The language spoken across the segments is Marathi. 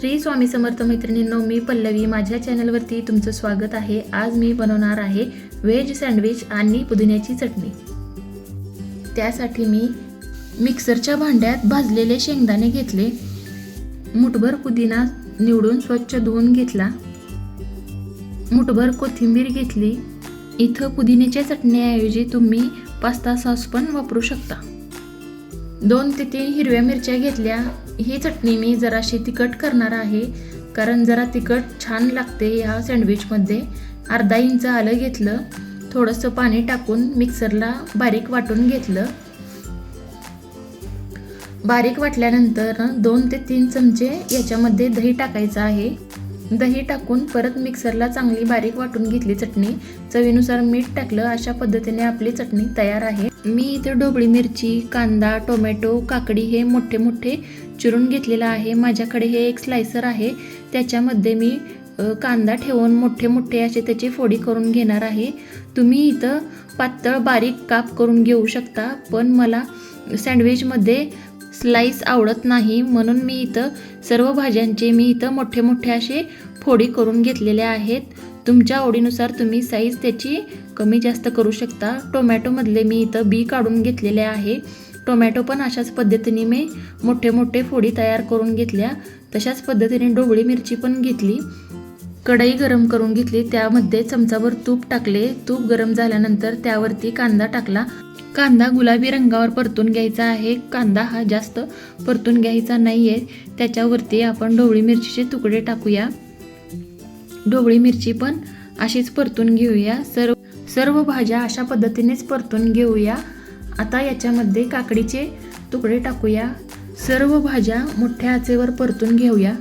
श्री स्वामी समर्थ मैत्रिणींनो, मी पल्लवी, माझ्या चॅनलवरती तुमचं स्वागत आहे। आज मी बनवणार आहे व्हेज सँडविच आणि पुदिन्याची चटणी। त्यासाठी मी मिक्सरच्या भांड्यात भाजलेले शेंगदाणे घेतले, मुठभर पुदिना निवडून स्वच्छ धुवून घेतला, मुठभर कोथिंबीर घेतली। इथं पुदिन्याच्या चटणीऐवजी तुम्ही पास्ता सॉस पण वापरू शकता। 2 ते 3 हिरव्या मिरच्या घेतल्या। ही चटणी मी जराशी तिखट करणार आहे, कारण जरा तिखट छान लागते ह्या सँडविचमध्ये। अर्धा इंच आलं घेतलं, थोडंसं पाणी टाकून मिक्सरला बारीक वाटून घेतलं। बारीक वाटल्यानंतर 2 ते 3 चमचे याच्यामध्ये दही टाकायचं आहे। दही टाकून परत मिक्सरला चांगली बारीक वाटून घेतली चटणी। चवीनुसार मीठ टाकलं। अशा पद्धतीने आपली चटणी तयार आहे। मी इथे ढोबळी मिरची, कांदा, टोमॅटो, काकडी हे मोठे मोठे चिरून घेतलेला आहे। माझ्याकडे हे एक स्लायसर आहे, त्याच्यामध्ये मी कांदा ठेवून मोठे मोठे असे त्याची फोडी करून घेणार आहे। तुम्ही इथं पातळ बारीक काप करून घेऊ शकता, पण मला सँडविचमध्ये स्लाइस आवडत नाही, म्हणून मी इथं सर्व भाज्यांचे मोठे मोठे असे फोडी करून घेतलेले आहेत। तुमच्या आवडीनुसार तुम्ही साईज त्याची कमी जास्त करू शकता। टोमॅटोमधले मी इथं बी काढून घेतलेले आहे। टोमॅटो पण अशाच पद्धतीने मी मोठे मोठे फोडी तयार करून घेतल्या। तशाच पद्धतीने ढोबळी मिरची पण घेतली। कढई गरम करून घेतली, त्यामध्ये चमचाभर तूप टाकले। तूप गरम झाल्यानंतर त्यावरती कांदा टाकला। कांदा गुलाबी रंगावर परतून घ्यायचा आहे। कांदा हा जास्त परतून घ्यायचा नाहीये। त्याच्यावरती आपण ढोबळी मिरचीचे तुकडे टाकूया। ढोबळी मिरची पण अशीच परतून घेऊया। सर्व भाज्या अशा पद्धतीनेच परतून घेऊया। आता याच्यामध्ये काकडीचे तुकडे टाकूया। सर्व भाज्या मोठ्या आचेवर परतून घेऊया।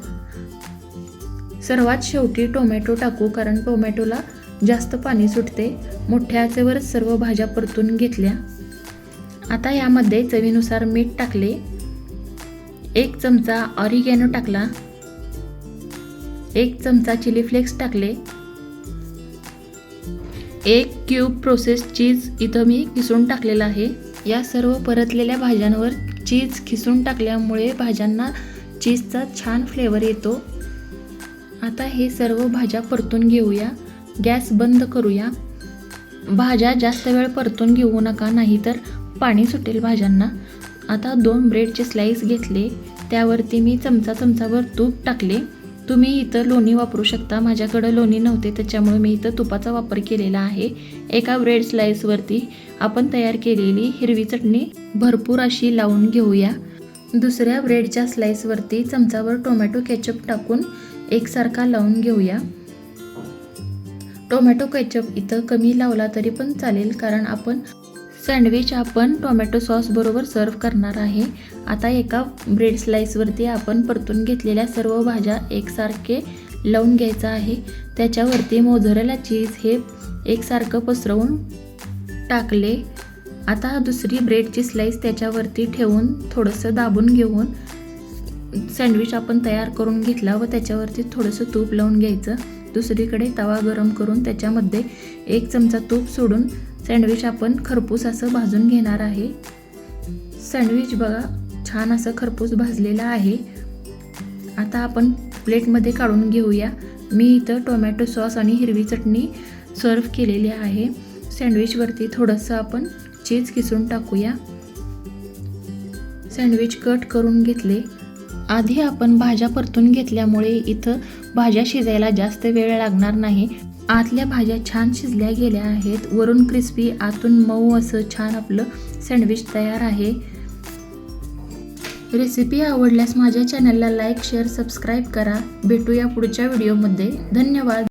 सर्वात शेवटी टोमॅटो टाकू, कारण टोमॅटोला जास्त पाणी सुटते। मोठ्या आचेवर सर्व भाज्या परतून घेतल्या। आता यामध्ये चवीनुसार मीठ टाकले, 1 चमचा ऑरिगॅनो टाकला, 1 चमचा चिली फ्लेक्स टाकले, 1 क्यूब प्रोसेस चीज इथं मी किसून टाकलेला आहे। या सर्व परतलेल्या भाज्यांवर चीज खिसून टाकल्यामुळे भाज्यांना चीजचा छान फ्लेवर येतो। आता हे सर्व भाज्या परतून घेऊया। गॅस बंद करूया। भाज्या जास्त वेळ परतून घेऊ नका, नाहीतर पाणी सुटेल भाज्यांना। आता 2 ब्रेडचे स्लाइस घेतले, त्यावरती मी चमचाभर तूप टाकले। तुम्ही इथं लोणी वापरू शकता, माझ्याकडे लोणी नव्हते त्याच्यामुळे मी इथं तुपाचा वापर केलेला आहे। एका ब्रेड स्लाइसवरती आपण तयार केलेली हिरवी चटणी भरपूर अशी लावून घेऊया। दुसऱ्या ब्रेडच्या स्लाइसवरती चमचाभर टोमॅटो केचप टाकून एकसारखा लावून घेऊया। टोमॅटो केचप इथं कमी लावला तरी पण चालेल, कारण आपण सँडविच टोमॅटो सॉस बरोबर सर्व करणार आहे। आता एका ब्रेड स्लाइसवरती आपण परतून घेतलेल्या सर्व भाज्या एकसारखे लावून घ्यायचा आहे। त्याच्यावरती मोझरेला चीज हे एकसारखं पसरवून टाकले। आता दुसरी ब्रेडची स्लाइस त्याच्यावरती ठेवून थोडंसं दाबून घेऊन सँडविच आपण तयार करून घेतला व त्याच्यावरती थोडंसं तूप लावून घ्यायचं। दुसरीकडे तवा गरम करून त्याच्यामध्ये 1 चमचा तूप सोडून सँडविच आपण खरपूस असं भाजून घेणार आहे। सँडविच बघा छान असं खरपूस भाजलेलं आहे। आता आपण प्लेटमध्ये काढून घेऊया। मी इथं टोमॅटो सॉस आणि हिरवी चटणी सर्व केलेली आहे। सँडविचवरती थोडंसं आपण चीज किसून टाकूया। सँडविच कट करून घेतले। आधी आपण भाज्या परतून घेतल्यामुळे इथं भाज्या शिजायला जास्त वेळ लागणार नाही। आतल्या भाज्या छान शिजल्या गेल्या आहेत, वरून क्रिस्पी आतून मऊ असं छान आपलं सँडविच तयार आहे। रेसिपी आवडल्यास माझ्या चॅनलला लाईक, शेअर, सबस्क्राईब करा। भेटूया पुढच्या व्हिडिओमध्ये। धन्यवाद।